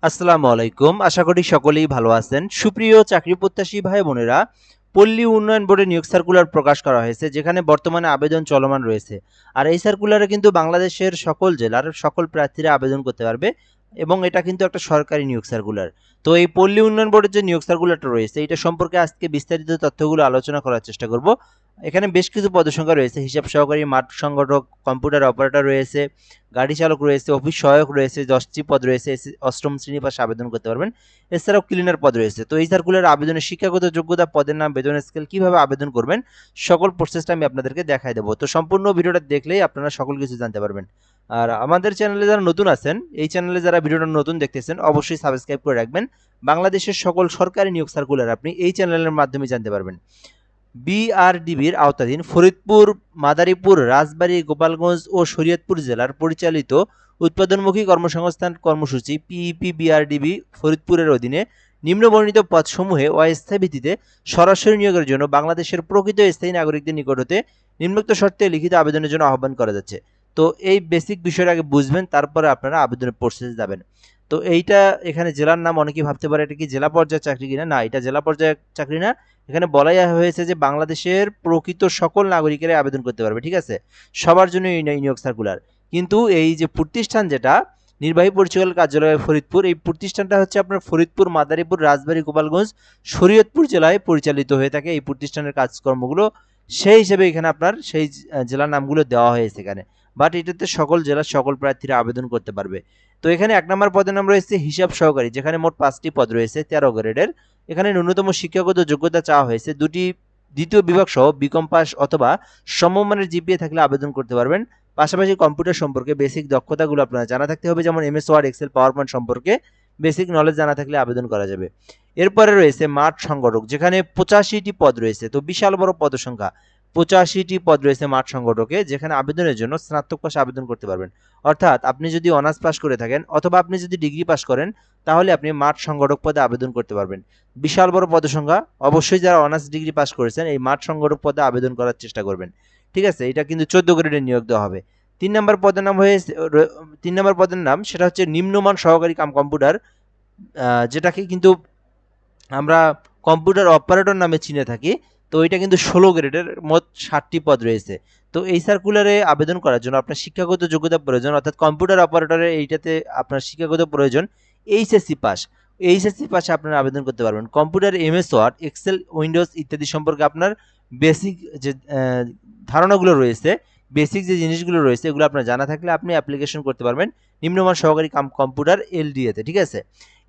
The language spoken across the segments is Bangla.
আসসালামু আলাইকুম। আশা করি সকলেই ভালো আছেন। সুপ্রিয় চাকরি প্রত্যাশী ভাই বোনেরা, পল্লী উন্নয়ন বোর্ডে নিয়োগ সার্কুলার প্রকাশ করা হয়েছে, যেখানে বর্তমানে আবেদন চলমান রয়েছে। আর এই সার্কুলারে কিন্তু বাংলাদেশের সকল জেলার সকল প্রার্থীরা আবেদন করতে পারবে এবং এটা কিন্তু একটা সরকারি নিয়োগ সার্কুলার। তো এই পল্লী উন্নয়ন বোর্ডের যে নিয়োগ সার্কুলারটা রয়েছে, এটা সম্পর্কে আজকে বিস্তারিত তথ্যগুলো আলোচনা করার চেষ্টা করব। এখানে বেশ কিছু পদসংখ্যা রয়েছে। হিসাব সহকারী, মাঠ সংগঠক, কম্পিউটার অপারেটর রয়েছে, গাড়ি চালক রয়েছে, অফিস সহায়ক রয়েছে, 10টি পদ রয়েছে। অষ্টম শ্রেণী পাশে আবেদন করতে পারবেন। এছাড়াও ক্লিনার পদ রয়েছে। তো এই সার্কুলার আবেদনের শিক্ষাগত যোগ্যতা, পদের নাম, বেতন স্কেল, কিভাবে আবেদন করবেন, সকল প্রসেসটা আমি আপনাদেরকে দেখাই দেবো। তো সম্পূর্ণ ভিডিওটা দেখলেই আপনারা সকল কিছু জানতে পারবেন। আর আমাদের চ্যানেলে যারা নতুন আছেন, এই চ্যানেলে যারা ভিডিওটা নতুন দেখতেছেন, অবশ্যই সাবস্ক্রাইব করে রাখবেন। বাংলাদেশের সকল সরকারি নিয়োগ সার্কুলার আপনি এই চ্যানেলের মাধ্যমে জানতে পারবেন। বিআরডিবির আওতাধীন ফরিদপুর, মাদারীপুর, রাজবাড়ী, গোপালগঞ্জ ও শরীয়তপুর জেলার পরিচালিত উৎপাদনমুখী কর্মসংস্থান কর্মসূচি পিইপি বিআরডিবি ফরিদপুরের অধীনে নিম্নবর্ণিত পদসমূহে অস্থায়ী ভিত্তিতে সরাসরি নিয়োগের জন্য বাংলাদেশের প্রকৃত স্থায়ী নাগরিকদের নিকট হতে নিম্নোক্ত শর্তে লিখিত আবেদনের জন্য আহ্বান করা যাচ্ছে। তো এই বেসিক বিষয়টা আগে বুঝবেন, তারপরে আপনারা আবেদনের প্রসেসে যাবেন। তো এইটা এখানে জেলার নাম, অনেকেই ভাবতে পারে এটা কি জেলা পর্যায়ের চাকরি কিনা। না, এটা জেলা পর্যায়ের চাকরি না। এখানে বলাই হয়েছে যে বাংলাদেশের প্রকৃত সকল নাগরিকেরাই আবেদন করতে পারবে, ঠিক আছে, সবার জন্য এই নিয়োগ সার্কুলার। কিন্তু এই যে প্রতিষ্ঠান, যেটা নির্বাহী পরিচালক কার্যালয় ফরিদপুর, এই প্রতিষ্ঠানটা হচ্ছে আপনার ফরিদপুর, মাদারীপুর, রাজবাড়ী, গোপালগঞ্জ, শরীয়তপুর জেলায় পরিচালিত হয়ে থাকে এই প্রতিষ্ঠানের কাজকর্মগুলো। সেই হিসেবে এখানে আপনার সেই জেলার নামগুলো দেওয়া হয়েছে এখানে। বাট এটাতে সকল জেলার সকল প্রার্থীরা আবেদন করতে পারবে। তো এখানে 1 নম্বর পদের নাম রয়েছে হিসাব সহকারী, যেখানে মোট 5টি পদ রয়েছে 13 গ্রেডের। এখানে ন্যূনতম শিক্ষাগত যোগ্যতা চাওয়া হয়েছে দ্বিতীয় বিভাগ সহ বিকম পাস অথবা সমমানের জিপিএ থাকলে আবেদন করতে পারবেন। পাশাপাশি কম্পিউটার সম্পর্কে বেসিক দক্ষতাগুলো আপনার জানা থাকতে হবে, যেমন MS Word, Excel, PowerPoint সম্পর্কে বেসিক নলেজ জানা থাকলে আবেদন করা যাবে। এরপরে রয়েছে মাঠ সংগঠক, যেখানে 85টি পদ রয়েছে। তো বিশাল বড় পদ সংখ্যা, 85টি পদ রয়েছে মাঠ সংগঠকে, যেখানে আবেদনের জন্য স্নাতক পাশে আবেদন করতে পারবেন। অর্থাৎ আপনি যদি অনার্স পাস করে থাকেন অথবা আপনি যদি ডিগ্রি পাস করেন, তাহলে আপনি মাঠ সংগঠক পদে আবেদন করতে পারবেন। বিশাল বড় পদসংখ্যা। অবশ্যই যারা অনার্স ডিগ্রি পাস করেছেন এই মাঠ সংগঠক পদে আবেদন করার চেষ্টা করবেন, ঠিক আছে। এটা কিন্তু 14 গ্রেডের নিয়োগ দেওয়া হবে। 3 নম্বর পদের নাম হয়েছে 3 নম্বর পদের নাম, সেটা হচ্ছে নিম্নমান সহকারী কাম কম্পিউটার, যেটাকে কিন্তু আমরা কম্পিউটার অপারেটর নামে চিনে থাকি। তো এটা কিন্তু 16 গ্রেডের, মোট 60টি পদ রয়েছে। তো এই সার্কুলারে আবেদন করার জন্য আপনার শিক্ষাগত যোগ্যতা প্রয়োজন, অর্থাৎ কম্পিউটার অপারেটরে এইটাতে আপনার শিক্ষাগত প্রয়োজন এইচএসসি পাস। এইচএসসি পাশে আপনারা আবেদন করতে পারবেন। Computer, MS Word, Excel, Windows ইত্যাদি সম্পর্কে আপনার বেসিক যে ধারণাগুলো রয়েছে, বেসিক যে জিনিসগুলো রয়েছে, এগুলো আপনার জানা থাকলে আপনি অ্যাপ্লিকেশন করতে পারবেন নিম্নমান সহকারী কম্পিউটার এলডিএতে, ঠিক আছে।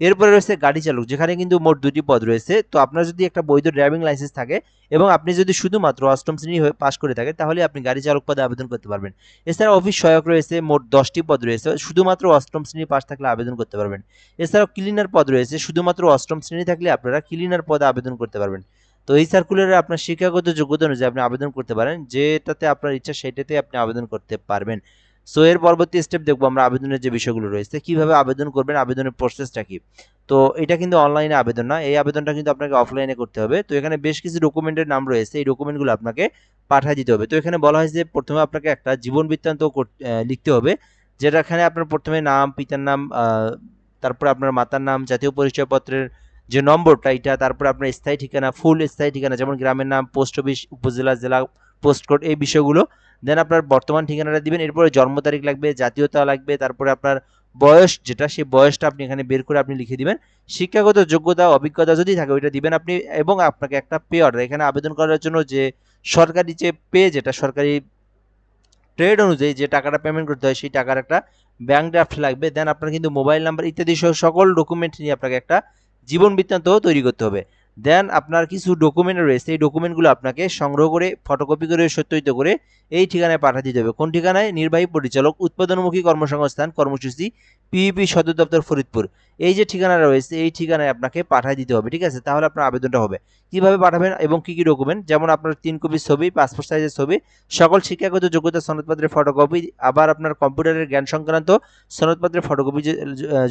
এরপরে রয়েছে গাড়ি চালক, যেখানে কিন্তু মোট 2টি পদ রয়েছে। তো আপনার যদি একটা বৈধ ড্রাইভিং লাইসেন্স থাকে এবং আপনি যদি শুধুমাত্র অষ্টম শ্রেণী হয়ে পাস করে থাকেন, তাহলে আপনি গাড়ি চালক পদে আবেদন করতে পারবেন। এছাড়া অফিস সহায়ক রয়েছে, মোট 10টি পদ রয়েছে। শুধুমাত্র অষ্টম শ্রেণী পাস থাকলে আবেদন করতে পারবেন। এছাড়াও ক্লিনার পদ রয়েছে, শুধুমাত্র অষ্টম শ্রেণী থাকলে আপনারা ক্লিনার পদে আবেদন করতে পারবেন। তো এই সার্কুলারে আপনার শিক্ষাগত যোগ্যতা অনুযায়ী আপনি আবেদন করতে পারেন, যেটাতে আপনার ইচ্ছা সেটাতে আপনি আবেদন করতে পারবেন। সো এর পরবর্তী স্টেপ দেখবো আমরা আবেদনের যে বিষয়গুলো রয়েছে, কিভাবে আবেদন করবেন, আবেদনের প্রসেসটা কি। তো এটা কিন্তু অনলাইনে আবেদন না, এই আবেদনটা কিন্তু আপনাকে অফলাইনে করতে হবে। তো এখানে বেশ কিছু ডকুমেন্টের নাম রয়েছে, এই ডকুমেন্টগুলো আপনাকে পাঠিয়ে দিতে হবে। তো এখানে বলা হয়েছে যে প্রথমে আপনাকে একটা জীবন বৃত্তান্ত লিখতে হবে, যেটা এখানে আপনার প্রথমে নাম, পিতার নাম, তারপরে আপনার মাতার নাম, জাতীয় পরিচয়পত্রের যে নম্বরটা এটা, তারপরে আপনার স্থায়ী ঠিকানা, ফুল স্থায়ী ঠিকানা, যেমন গ্রামের নাম, পোস্ট অফিস, উপজেলা, জেলা, পোস্ট কোড, এই বিষয়গুলো। দেন আপনার বর্তমান ঠিকানাটা দিবেন। এরপরে জন্ম তারিখ লাগবে, জাতীয়তা লাগবে, তারপরে আপনার বয়স, যেটা সেই বয়সটা আপনি এখানে বের করে আপনি লিখে দিবেন। শিক্ষাগত যোগ্যতা, অভিজ্ঞতা যদি থাকে ওইটা দিবেন আপনি। এবং আপনাকে একটা পে অর্ডার, এখানে আবেদন করার জন্য যে সরকারি যে পে, যেটা সরকারি ট্রেড অনুযায়ী যে টাকাটা পেমেন্ট করতে হয়, সেই টাকার একটা ব্যাংক ড্রাফট লাগবে। দেন আপনার কিন্তু মোবাইল নাম্বার ইত্যাদি সহ সকল ডকুমেন্ট নিয়ে আপনাকে একটা জীবন বৃত্তান্ত তৈরি করতে হবে। দেন আপনার কিছু ডকুমেন্ট রয়েছে, এই ডকুমেন্টগুলো আপনাকে সংগ্রহ করে ফটোকপি করে সত্যায়িত করে এই ঠিকানায় পাঠিয়ে দিতে হবে। কোন ঠিকানায়? নির্বাহী পরিচালক, উৎপাদনমুখী কর্মসংস্থান কর্মসূচি, পিইপি, সদর দপ্তর, ফরিদপুর। এই যে ঠিকানা রয়েছে এই ঠিকানায় আপনাকে পাঠিয়ে দিতে হবে, ঠিক আছে। তাহলে আপনার আবেদনটা হবে। কিভাবে পাঠাবেন এবং কি কি ডকুমেন্ট, যেমন আপনার 3 কপি ছবি, পাসপোর্ট সাইজের ছবি, সকল শিক্ষাগত যোগ্যতা সনদপত্রের ফটোকপি, আবার আপনার কম্পিউটারের জ্ঞান সংক্রান্ত সনদপত্রের ফটোকপি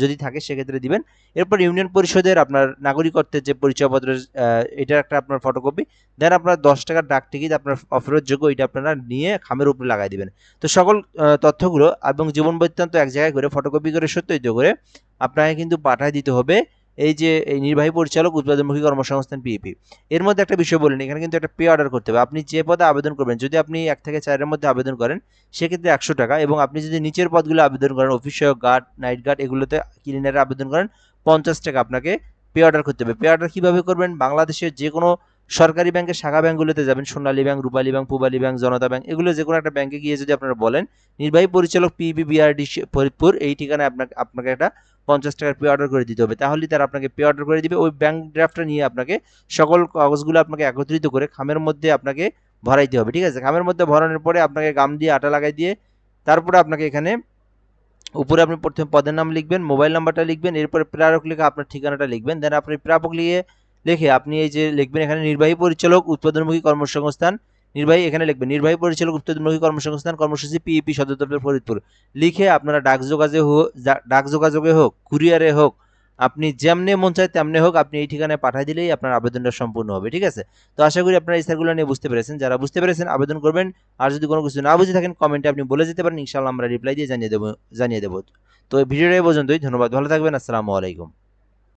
যদি থাকে সেক্ষেত্রে দিবেন। এরপর ইউনিয়ন পরিষদের আপনার নাগরিকত্বের যে পরিচয়পত্রের এটার একটা আপনার ফটোকপি। দেন আপনার 10 টাকার ডাক টিকিট আপনার অফেরতযোগ্য, এটা আপনারা নিয়ে খামের উপরে লাগাই দিবেন। তো সকল তথ্যগুলো এবং জীবন বৃত্তান্ত এক জায়গায় করে ফটোকপি করে সত্যায়িত করে আপনাকে কিন্তু পাঠায় দিতে হবে এই যে এই নির্বাহী পরিচালক উৎপাদনমুখী কর্মসংস্থান পিইপি। এর মধ্যে একটা বিষয় বলেন, এখানে কিন্তু একটা পে অর্ডার করতে হবে। আপনি যে পদে আবেদন করবেন, যদি আপনি 1 থেকে 4 এর মধ্যে আবেদন করেন সেক্ষেত্রে 100 টাকা, এবং আপনি যদি নিচের পদগুলো আবেদন করেন অফিস সহায়ক, গার্ড, নাইট গার্ড, এগুলোতে ক্লিনারে আবেদন করেন 50 টাকা আপনাকে পে অর্ডার করতে হবে। পে অর্ডার কিভাবে করবেন? বাংলাদেশের যে কোনো সরকারি ব্যাংকের শাখা ব্যাংকগুলোতে যাবেন, সোনালী ব্যাংক, রূপালী ব্যাংক, পূবালী ব্যাংক, জনতা ব্যাংক, এগুলো যে কোনো একটা ব্যাংকে গিয়ে যদি আপনারা বলেন নির্বাহী পরিচালক পিবি বিআরডি ফরিদপুর, এই ঠিকানায় আপনাকে একটা 50 টাকার পে অর্ডার করে দিতে হবে। তাহলেই তারা আপনাকে পে অর্ডার করে দিবে। ওই ব্যাংক ড্রাফটটা নিয়ে আপনাকে সকল কাগজগুলো আপনাকে একত্রিত করে খামের মধ্যে আপনাকে ভরাইতে হবে, ঠিক আছে? খামের মধ্যে ভরানোর পরে আপনাকে গাম দিয়ে আটা লাগাই দিয়ে তারপরে আপনাকে এখানে উপরে আপনি প্রথমে পদের নাম লিখবেন, মোবাইল নাম্বারটা লিখবেন, এরপরে প্রেরক লিখে আপনার ঠিকানাটা লিখবেন। দেন আপনি প্রাপক লিখে আপনি এই যে লিখবেন এখানে নির্বাহী পরিচালক উৎপাদনমুখী কর্মসংস্থান, নির্বাহী এখানে লিখবেন নির্বাহী পরিচালক উৎপাদনমুখী কর্মসংস্থান কর্মসূচি পিইপি সদর দপ্তর ফরিদপুর লিখে আপনারা ডাক যোগাযোগে হোক, কুরিয়ারে হোক, আপনি যেমনে মন চায় তেমনে হোক, আপনি এই ঠিকানায় পাঠিয়ে দিলেই আপনার আবেদনটা সম্পূর্ণ হবে, ঠিক আছে? তো আশা করি আপনারা এই সার্কুলার নিয়ে বুঝতে পেরেছেন। যারা বুঝতে পেরেছেন আবেদন করবেন। আর যদি কোনো কিছু না বুঝে থাকেন কমেন্টে আপনি বলে যেতে পারেন, ইনশাআল্লাহ আমরা রিপ্লাই দিয়ে জানিয়ে দেবো। তো ভিডিওটা এই পর্যন্তই। ধন্যবাদ, ভালো থাকবেন। আসসালামু আলাইকুম।